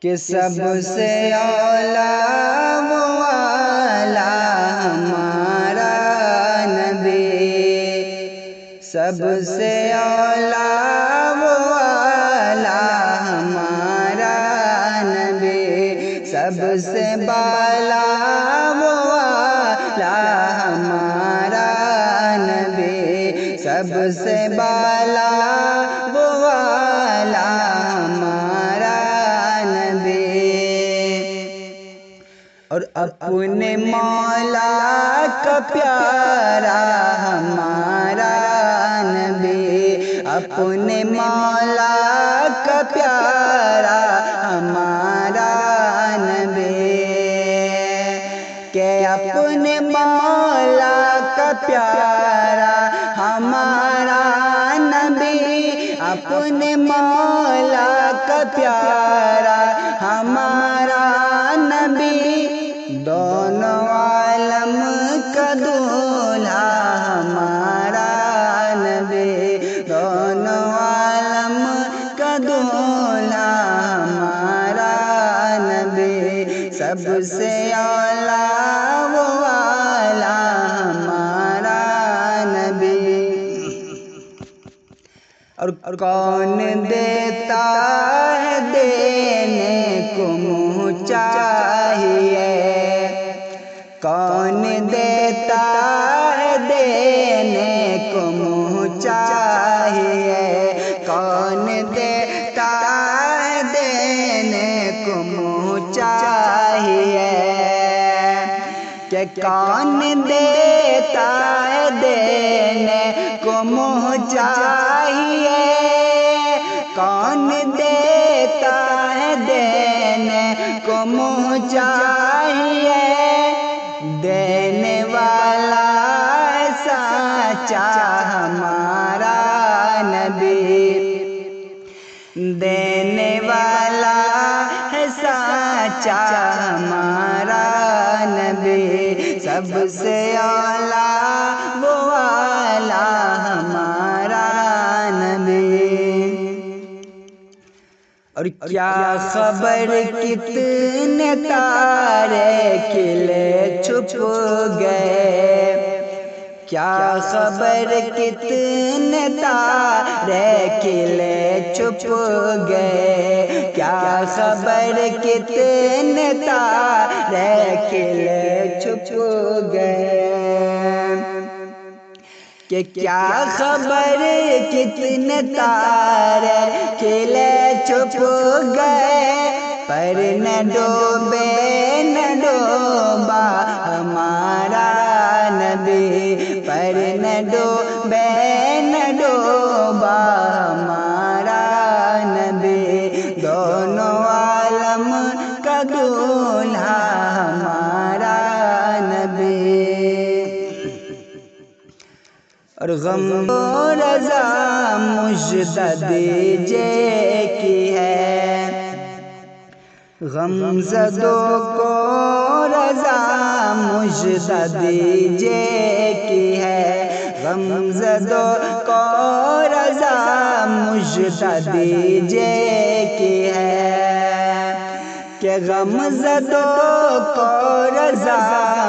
کہ سب سے اولا وہ والا ہمارا نبی، سب سے اولا وہ والا ہمارا نبی، سب سے بالا وہ والا ہمارا نبی، سب سے بالا وہ والا ہمارا نبی، اور اپنے مولا کا پیارا ہمارا نبی، اپنے مولا کا پیارا ہمارا نبی، کہ اپنے مولا کا پیارا ہمارا نبی، اپنے مولا کا پیارا ہمارا نبی، دونوں عالم کا دولہا ہمارا نبی، دونوں عالم کا دولہا ہمارا نبی، سب سے اولا وہ والا ہمارا نبی، اور کون دیتا ہے دینے کو منہ چاہیے، کون دیتا ہے دینے کو منہ چاہیے، کون دیتا ہے دینے کو منہ چاہیے، کہ کون دیتا ہے دینے کو منہ چاہیے، کون دیتا ہے دینے کو منہ چاہیے، دینے والا ہے سچا ہمارا نبی، دینے والا ہے سچا ہمارا نبی، سب سے اولا وہ والا ہمارا نبی، اور کیا خبر کتنے تارے کھلے چھپ گئے، کیا خبر کتنے تارے کھلے چھپ گئے، کیا خبر کتنے تارے کھلے چھپ گئے، کہ کیا خبر کتنے تارے کھلے چھپ گئے، پر نہ ڈوبے نہ ڈوبا ہمارا نبی، پر نہ ڈوبے نہ ڈوبا ہمارا نبی، دونوں عالم کا دولہا ہمارا نبی، اور غم و رضا مجھ دیجے کی ہے، غم زدوں کو رضا مجھ دیجے کی ہے، غم زدوں کو رضا مجھ دیجے کی ہے، کہ غم زدوں کو رضا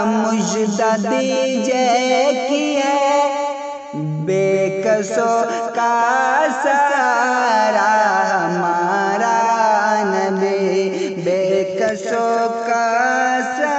مجھ دیجے کی ہے، بے کسوں کا سہارا ہمارا نبی، بے کسوں کا سہارا